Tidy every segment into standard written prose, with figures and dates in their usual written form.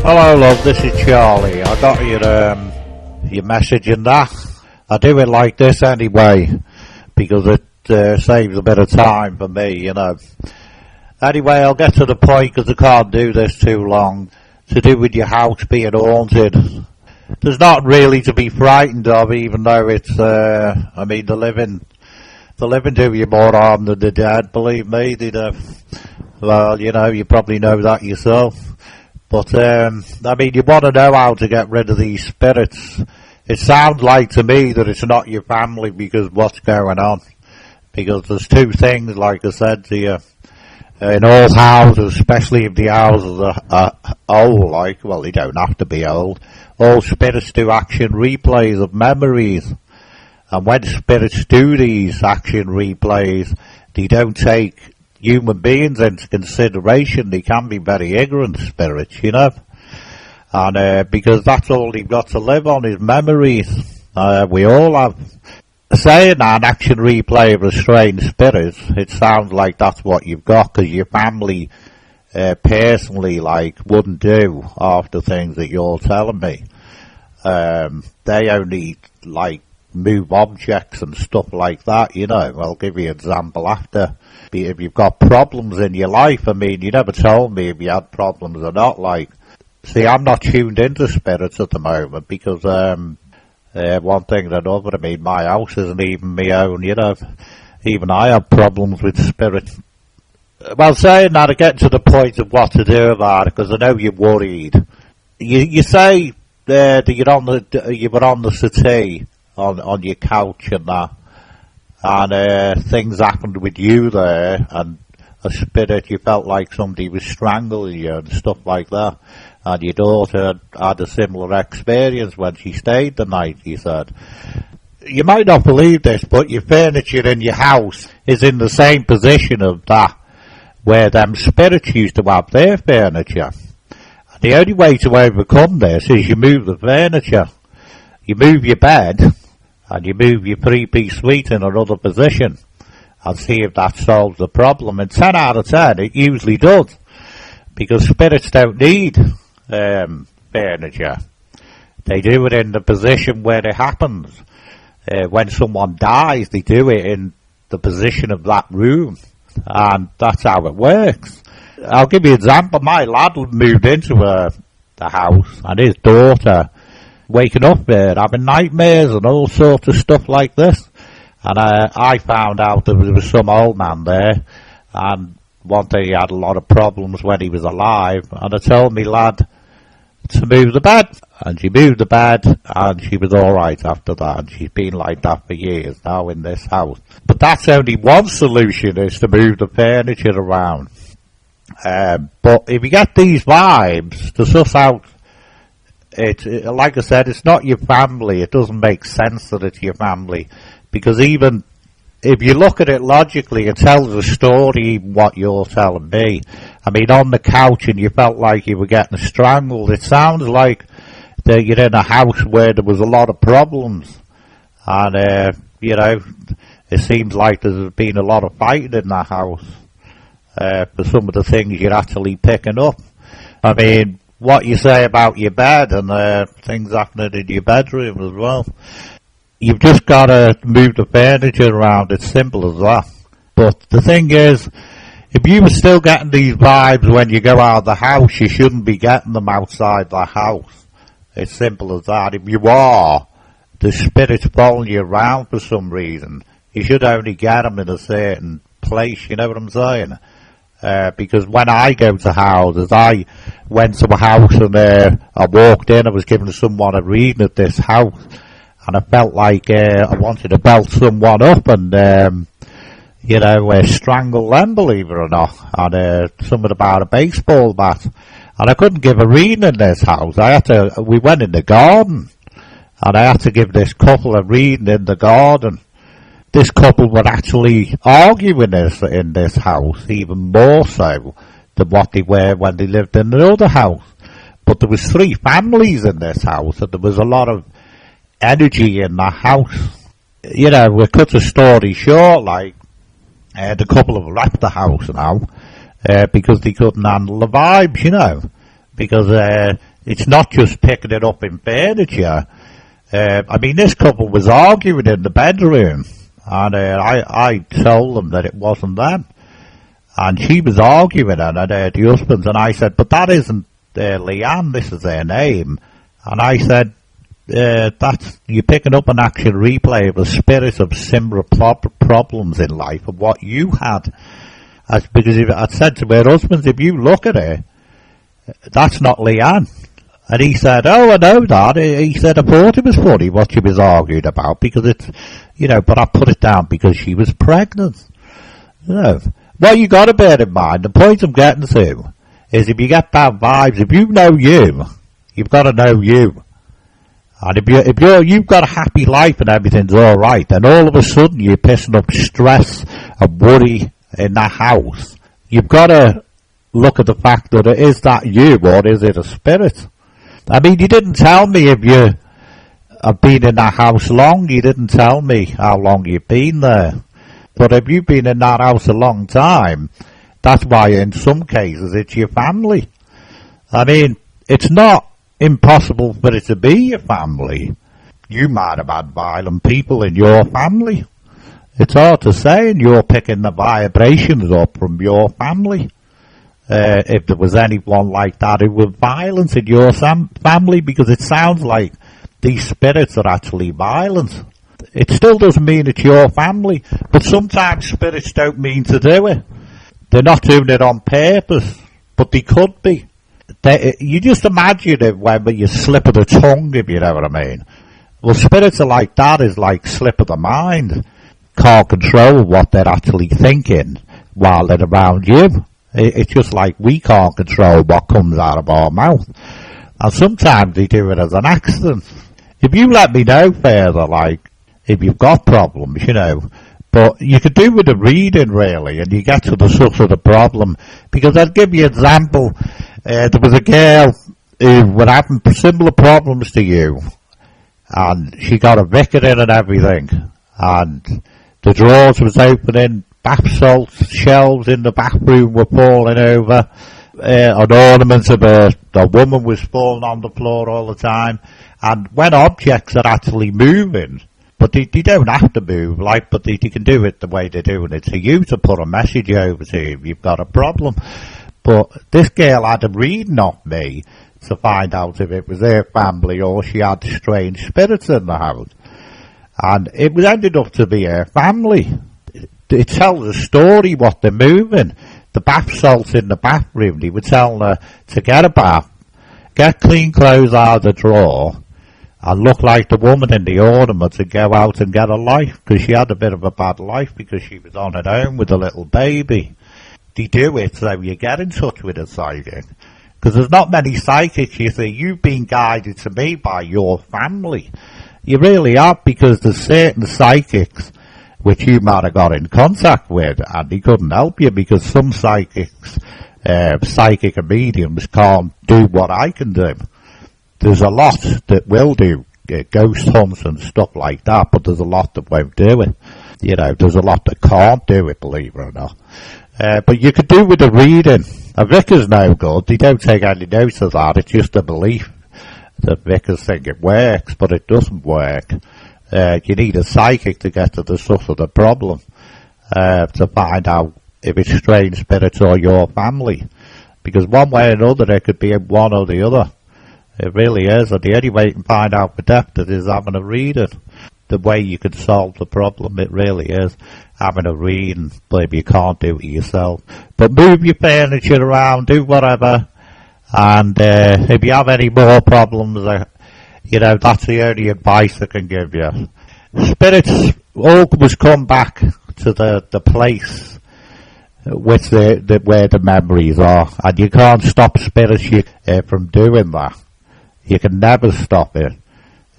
Hello love, this is Charlie. I got your message and that. I do it like this anyway, because it saves a bit of time for me, you know. Anyway, I'll get to the point because I can't do this too long. To do with your house being haunted. There's not really to be frightened of, even though it's, the living do you more harm than the dead, believe me. Well, you know, you probably know that yourself. But, you want to know how to get rid of these spirits. It sounds like to me that it's not your family because what's going on. Because there's two things, like I said to you. In all houses, especially if the houses are old, well, they don't have to be old. All spirits do action replays of memories. And when spirits do these action replays, they don't take human beings into consideration. They can be very ignorant spirits, you know. And because that's all they've got to live on is memories. We all have. Saying an action replay of a strange spirit, it sounds like that's what you've got, because your family personally wouldn't do half the things that you're telling me. They only move objects and stuff like that, you know. I'll give you an example after. If you've got problems in your life, you never told me if you had problems or not. See, I'm not tuned into spirits at the moment because one thing or another, my house isn't even my own, you know. Even I have problems with spirits. Well, saying that, I get to the point of what to do about it, because I know you're worried. You say that you were on the settee, on your couch and that, and things happened with you there, and a spirit, you felt like somebody was strangling you and stuff like that. And your daughter had a similar experience when she stayed the night, you said. You might not believe this, but your furniture in your house is in the same position of that, where them spirits used to have their furniture. And the only way to overcome this is you move the furniture. You move your bed, and you move your three-piece suite in another position, and see if that solves the problem. And 10 out of 10, it usually does, because spirits don't need furniture. They do it in the position where it happens. When someone dies, they do it in the position of that room, and that's how it works. I'll give you an example. My lad moved into the house, and his daughter waking up there having nightmares and all sorts of stuff like this. And I found out that there was some old man there, and one day he had a lot of problems when he was alive, and I told me lad to move the bed, and she moved the bed, and she was alright after that, and she's been like that for years now in this house. But that's only one solution, is to move the furniture around. But if you get these vibes, to suss out, like I said, it's not your family. It doesn't make sense that it's your family, because even if you look at it logically, it tells a story, even what you're telling me. On the couch and you felt like you were getting strangled, it sounds like that you're in a house where there was a lot of problems. And, it seems like there's been a lot of fighting in that house for some of the things you're actually picking up. What you say about your bed and things happening in your bedroom as well. You've just got to move the furniture around. It's simple as that. But the thing is, if you were still getting these vibes when you go out of the house, you shouldn't be getting them outside the house. It's simple as that. If you are, the spirit's following you around for some reason, you should only get them in a certain place, you know what I'm saying? Because when I go to houses, I went to a house and I walked in, I was giving someone a reading at this house, and I felt like I wanted to belt someone up and, strangle them, believe it or not, and something about a baseball bat. And I couldn't give a reading in this house. We went in the garden, and I had to give this couple a reading in the garden. This couple were actually arguing in this house, even more so than what they were when they lived in the other house. But there was 3 families in this house, and there was a lot of energy in the house. We cut the story short, the couple have left the house now, because they couldn't handle the vibes, because It's not just picking it up in furniture. I mean, this couple was arguing in the bedroom, and I told them that it wasn't them. And she was arguing, and the husband, and I said, but that isn't Leanne, this is their name. And I said, that's, you're picking up an action replay of the spirit of similar problems in life of what you had. Because I said to her husband, if you look at her, that's not Leanne. And he said, oh, I know that. He said, I thought it was funny what she was arguing about, because it's, but I put it down because she was pregnant. What you got to bear in mind, the point I'm getting to, is if you get bad vibes, if you know you've got to know you. And if you've got a happy life and everything's alright, then all of a sudden you're pissing up stress and worry in that house, you've got to look at the fact that is that you, or is it a spirit? I mean, you didn't tell me if you have been in that house long. You didn't tell me how long you've been there. But if you've been in that house a long time, that's why in some cases it's your family. I mean, it's not impossible for it to be your family. You might have had violent people in your family. It's hard to say, and you're picking the vibrations up from your family. If there was anyone like that who was violent in your family, because it sounds like these spirits are actually violent. It still doesn't mean it's your family, but sometimes spirits don't mean to do it. They're not doing it on purpose, but they could be. You just imagine it when you slip of the tongue, if you know what I mean. Well, spirits are like that, is like slip of the mind. Can't control what they're actually thinking while they're around you. It's just like we can't control what comes out of our mouth. And sometimes they do it as an accident. If you let me know further, like, if you've got problems, but you could do with a reading, really, and you get to the source of the problem. Because I'll give you an example. There was a girl who was having similar problems to you, and she got a vicar in and everything, and the drawers was opening, bath salts, shelves in the bathroom were falling over, an ornament of the woman was falling on the floor all the time. And when objects are actually moving, but they don't have to move, but they can do it the way they're doing it to you, to put a message over to you if you've got a problem. But this girl had a reading off me to find out if it was her family or she had strange spirits in the house. And it was ended up to be her family. It tells a story what they're moving. The bath salts in the bathroom, they were telling her to get a bath, get clean clothes out of the drawer, and look like the woman in the ornament and go out and get a life, because she had a bit of a bad life because she was on her own with a little baby. They do it so you get in touch with a psychic. Because there's not many psychics, you see. You've been guided to me by your family. You really are, because there's certain psychics which you might have got in contact with, and they couldn't help you, because some psychics, psychic and mediums can't do what I can do. There's a lot that will do ghost hunts and stuff like that, but there's a lot that won't do it. There's a lot that can't do it, believe it or not. But you could do with a reading. A vicar's no good. They don't take any notice of that. It's just a belief. The vicars think it works, but it doesn't work. You need a psychic to get to the source of the problem, to find out if it's strange spirits or your family. Because one way or another, it could be one or the other. It really is. And the only way you can find out for definite is having a reading. The way you can solve the problem, it really is having a reading, but if you can't do it yourself. But move your furniture around, do whatever, and if you have any more problems, that's the only advice I can give you. Spirits always come back to the place with where the memories are, and you can't stop spirits from doing that. You can never stop it.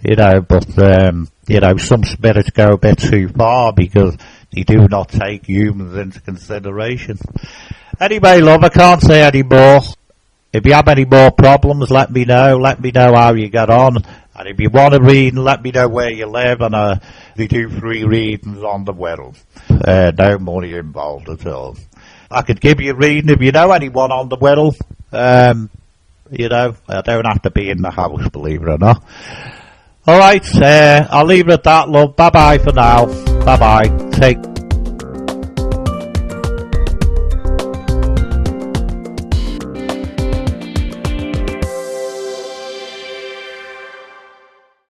But some spirits go a bit too far because they do not take humans into consideration. Anyway, love, I can't say any more. If you have any more problems, let me know. Let me know how you get on. And if you want to read, let me know where you live. And they do free readings on the Wirral. No money involved at all. I could give you a reading if you know anyone on the Wirral. You know, I don't have to be in the house, believe it or not. Alright, I'll leave it at that, love. Bye bye for now. Bye bye. Take